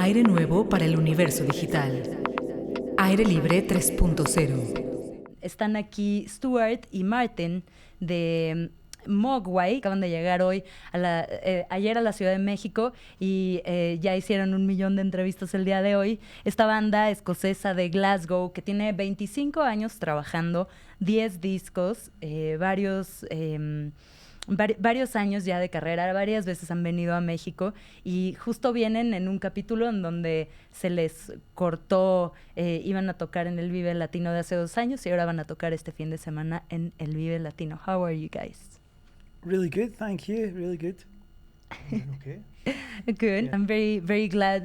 Aire nuevo para el universo digital. Aire Libre 3.0. Están aquí Stuart y Martin de MOGWAI. Acaban de llegar ayer a la Ciudad de México y ya hicieron 1 millón de entrevistas el día de hoy. Esta banda escocesa de Glasgow que tiene 25 años trabajando, 10 discos, varios años ya de carrera, varias veces han venido a México y justo vienen en un capítulo en donde se les cortó, iban a tocar en el Vive Latino de hace 2 años y ahora van a tocar este fin de semana en el Vive Latino. How are you guys? Really good, thank you. Really good. Okay. Good. Yeah. I'm very, very glad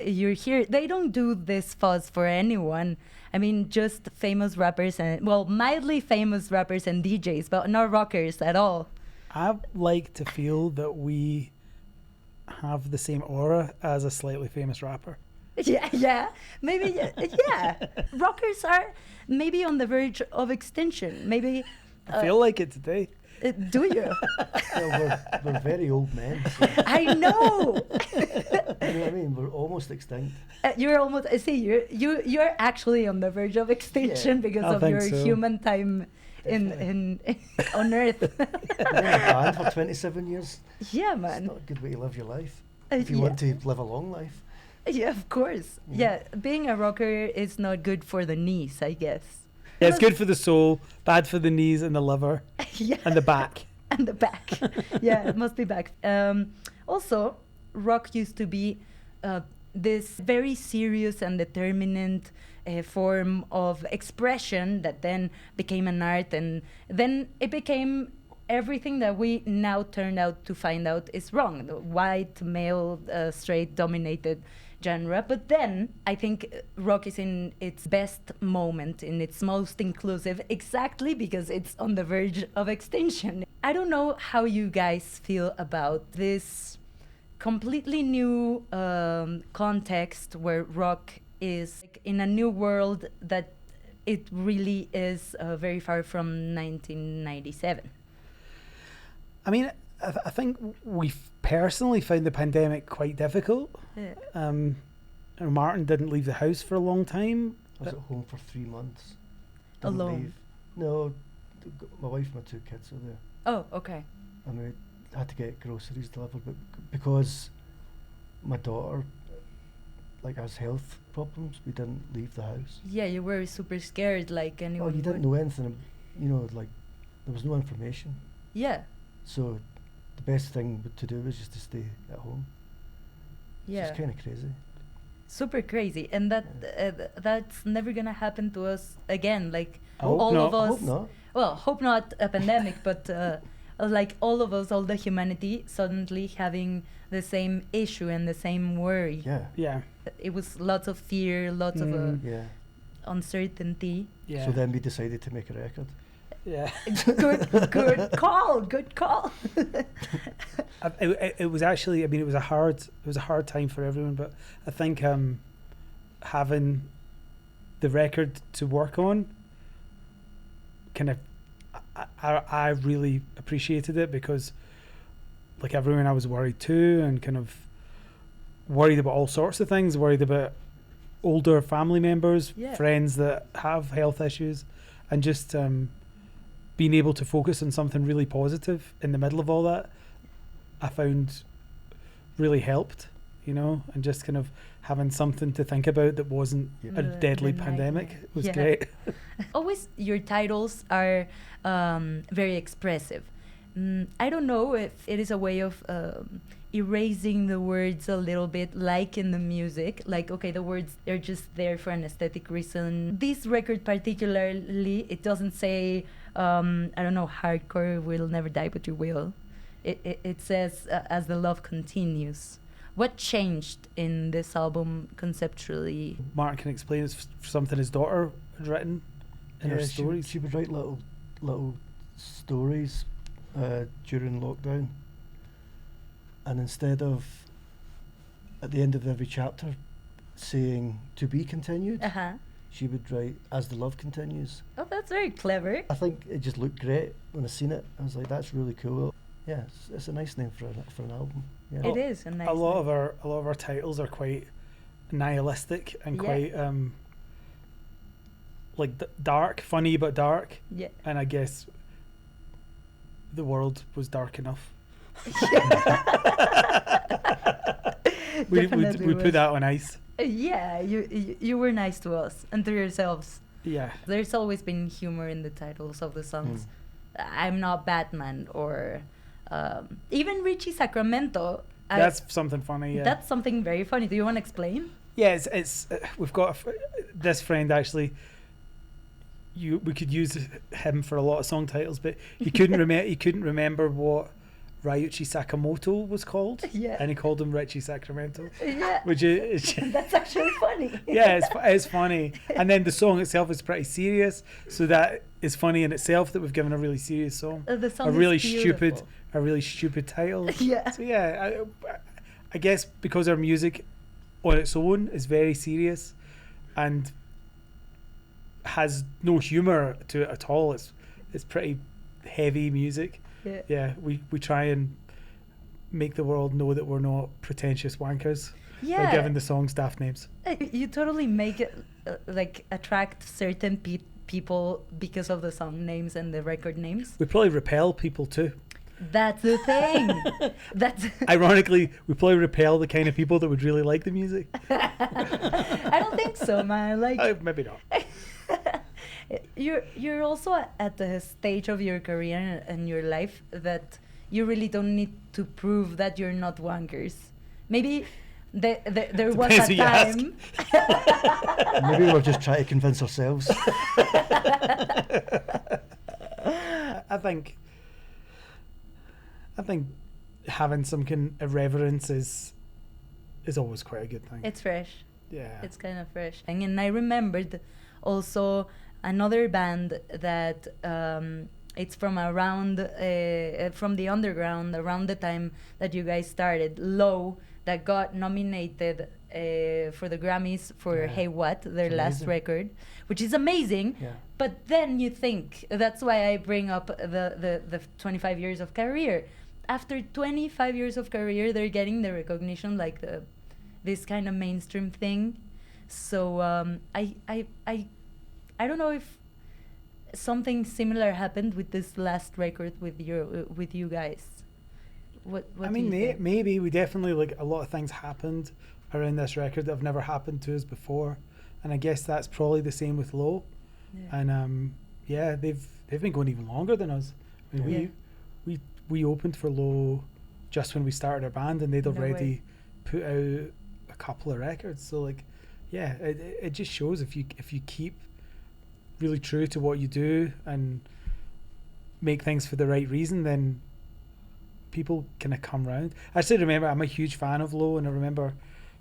you're here. They don't do this fuss for anyone. I mean, just famous rappers mildly famous rappers and DJs, but not rockers at all. I like to feel that we have the same aura as a slightly famous rapper. Yeah, maybe, yeah. Rockers are maybe on the verge of extinction. Maybe. I feel like it today. Do you? Well, we're very old men. So, I know. you know what I mean? We're almost extinct. You're almost. You're actually on the verge of extinction because I of think your so. human time in on Earth. I've been in a band for 27 years. Yeah, It's man. not a good way to live your life. If you want to live a long life. Yeah, of course. Yeah. Yeah, being a rocker is not good for the knees, I guess. Yeah, it's good for the soul, bad for the knees and the liver Yeah. and the back. And the back. Yeah, it must be back. Also, rock used to be this very serious and determined form of expression that then became an art, and then it became everything that we now turned out to find out is wrong. The white, male, straight dominated genre. But then I think rock is in its best moment, in its most inclusive, exactly because it's on the verge of extinction. I don't know how you guys feel about this completely new context where rock is in a new world that it really is very far from 1997. I mean, I think we personally found the pandemic quite difficult. Yeah. Martin didn't leave the house for a long time. I was at home for 3 months. Didn't Alone? leave. No, my wife and my 2 kids were there. Oh, okay. And we had to get groceries delivered, but because my daughter has health problems, we didn't leave the house. Yeah, you were super scared like anyone Oh, you didn't would. know anything, there was no information. Yeah, So the best thing to do was just to stay at home. yeah. It's kind of crazy. Super crazy, and that's never gonna happen to us again. Like I hope all not. of I us. hope not. Well, hope not a pandemic, but like all of us, all the humanity suddenly having the same issue and the same worry. Yeah. Yeah, It was lots of fear, lots of Yeah. uncertainty. yeah. So then we decided to make a record. yeah. Good call. Good call. It was actually, I mean, it was a hard time for everyone, but I think having the record to work on kind of, I really appreciated it because like everyone I was worried too, and kind of worried about all sorts of things, worried about older family members, Yeah. friends that have health issues, and just being able to focus on something really positive in the middle of all that, I found really helped, and just kind of having something to think about that wasn't a The- deadly the pandemic nightmare. was Yeah. great. Always your titles are very expressive. I don't know if it is a way of erasing the words a little bit, like in the music. Like, okay, the words are just there for an aesthetic reason. This record particularly, it doesn't say, I don't know, hardcore will never die, but you will. It says, as the love continues. What changed in this album conceptually? Martin can explain it's something his daughter had written in her stories. She would write little stories during lockdown, and instead of at the end of every chapter saying "to be continued," Uh-huh. she would write "as the love continues." Oh, that's very clever. I think it just looked great when I seen it. I was like, that's really cool. Yeah, it's a nice name for an album. Yeah. It is a nice a lot name. of our titles are quite nihilistic and Yeah. quite like dark, funny but dark. Yeah. And I guess the world was dark enough. we Definitely put that on ice. Yeah, you were nice to us and to yourselves. Yeah. There's always been humor in the titles of the songs. I'm not Batman, or even Richie Sacramento. That's something funny. Yeah. That's something very funny. Do you want to explain? Yeah, it's we've got this friend actually. We could use him for a lot of song titles, but he couldn't remember what Ryuichi Sakamoto was called. Yeah. And he called him Richie Sacramento. Yeah. Which is That's actually funny. yeah, it's funny. And then the song itself is pretty serious, so that is funny in itself that we've given a really serious song The song a really is beautiful. stupid title. Yeah. So yeah, I guess because our music on its own is very serious and has no humor to it at all. It's pretty heavy music. Yeah. Yeah, we try and make the world know that we're not pretentious wankers by giving the songs daft names. You totally make it like attract certain people because of the song names and the record names. We probably repel people too. That's the thing. That's Ironically, we probably repel the kind of people that would really like the music. I don't think so, man. Like Maybe not. you're also at the stage of your career and your life that you really don't need to prove that you're not wankers. Maybe there was Depends a who you ask. time. Maybe we're just trying to convince ourselves. I think having some kind of irreverence is always quite a good thing. It's fresh. Yeah. It's kind of fresh. And I remembered also another band that it's from around from the underground around the time that you guys started, Low, that got nominated for the Grammys for Hey What, their last amazing. record, which is amazing. Yeah. But then you think, that's why I bring up the 25 years of career. After 25 years of career, they're getting the recognition, like this kind of mainstream thing. So I don't know if something similar happened with this last record with you guys. What I do mean, you think? maybe we definitely, like, a lot of things happened around this record that have never happened to us before, and I guess that's probably the same with Low. Yeah. And yeah, they've been going even longer than us. I mean, we opened for Low just when we started our band, and they'd No already way. put out a couple of records. So, like, yeah, it just shows if you keep really true to what you do and make things for the right reason, then people kind of come round. I still remember, I'm a huge fan of Low, and I remember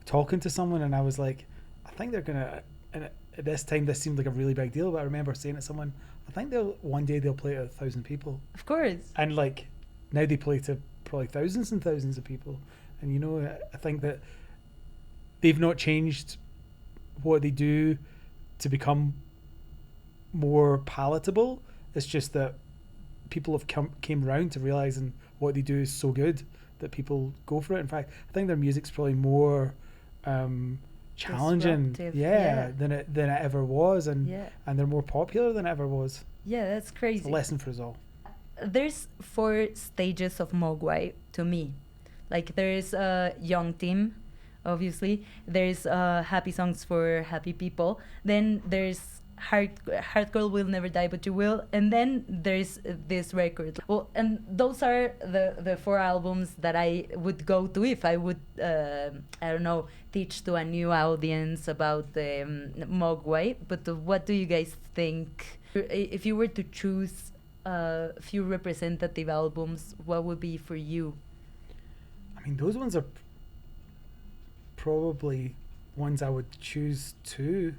talking to someone and I was like, I think they're gonna, and at this time this seemed like a really big deal, but I remember saying to someone, I think one day they'll play to 1,000 people. Of course. And like now they play to probably thousands and thousands of people. And you know, I think that they've not changed what they do to become more palatable. It's just that people have came around to realizing what they do is so good that people go for it. In fact, I think their music's probably more challenging, Disruptive, than it ever was, and Yeah. and they're more popular than it ever was. Yeah, that's It's a crazy. lesson for us all. There's 4 stages of MOGWAI to me. Like, there is a young team, obviously. There's happy songs for happy people. Then there's Heart Girl Will Never Die But You Will. And then there's this record. Well, and those are the 4 albums that I would go to if I would, I don't know, teach to a new audience about MOGWAI. But what do you guys think? If you were to choose a few representative albums, what would be for you? I mean, those ones are probably ones I would choose too.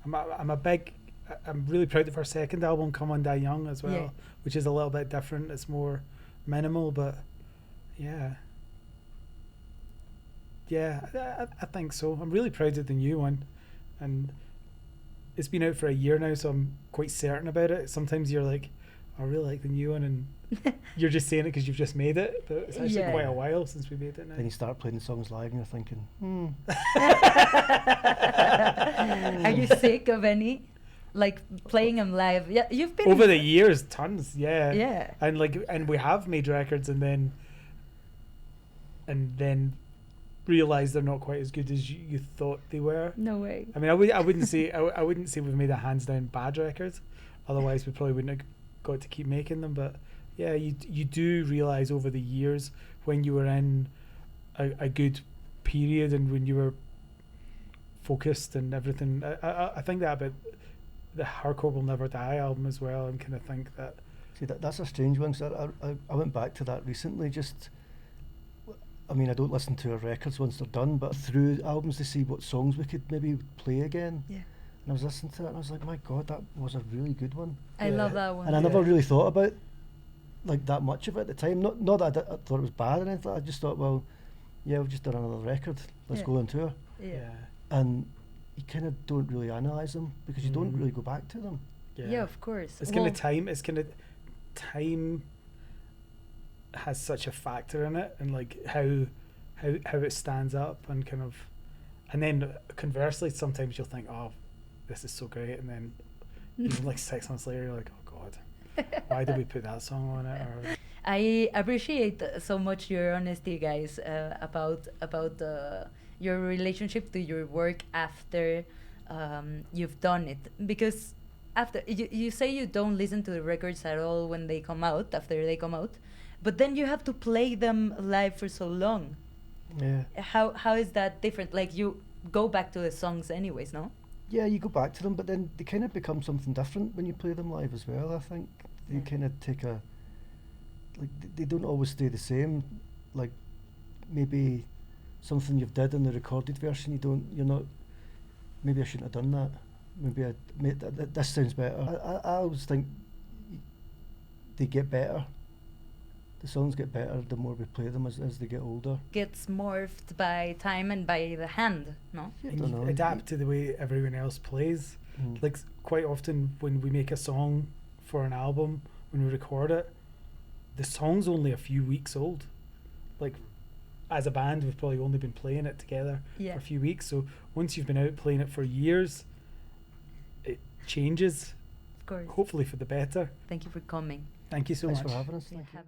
I'm really proud of our second album, Come On Die Young, as well, Yeah. which is a little bit different. It's more minimal, but yeah, I think so. I'm really proud of the new one, and it's been out for a year now, so I'm quite certain about it. Sometimes you're like, I really like the new one, and you're just saying it because you've just made it, but it's actually Yeah. quite a while since we made it now. Then you start playing the songs live and you're thinking, Are you sick of any? Like playing them live? Yeah, you've been Over the years, tons, yeah. Yeah. And we have made records and then realised they're not quite as good as you thought they were. No way. I mean, I wouldn't say we've made a hands down bad record. Otherwise, we probably wouldn't have got to keep making them. But yeah, you do realise over the years when you were in a good period and when you were focused and everything. I think that about the Hardcore Will Never Die album as well. And kind of think that. see, that's a strange one. So I went back to that recently. I mean, I don't listen to our records once they're done, but through albums to see what songs we could maybe play again. Yeah. And I was listening to it and I was like, my God, that was a really good one. I Yeah. love that one. And I Yeah. never really thought about like that much of it at the time. Not that I thought it was bad or anything. I just thought, well, yeah, we've just done another record. Let's Yeah. go on tour. Yeah. And you kind of don't really analyse them because you don't Mm. really go back to them. Yeah, of course. It's kind of time. It's kind of time has such a factor in it, and like how it stands up, and kind of, and then conversely, sometimes you'll think, oh, this is so great, and then even like 6 months later, you're like, oh God, why did we put that song on it? Or I appreciate so much your honesty, guys, about your relationship to your work after you've done it. Because after you say you don't listen to the records at all when they come out, after they come out, but then you have to play them live for so long. Yeah. How is that different? Like you go back to the songs anyways, no? Yeah, you go back to them, but then they kind of become something different when you play them live as well. I think they Yeah. kind of take they don't always stay the same. Like maybe something you've did in the recorded version, you're not. Maybe I shouldn't have done that. Maybe this sounds better. I always think they get better. The songs get better the more we play them as they get older. Gets morphed by time and by the hand, no? I and don't you know. adapt to the way everyone else plays. Mm. Like quite often when we make a song for an album, when we record it, the song's only a few weeks old. Like as a band, we've probably only been playing it together Yeah. for a few weeks. So once you've been out playing it for years, it changes, Of course. hopefully for the better. Thank you for coming. Thank you so Thanks much. for having us. Yeah, Thank you. have-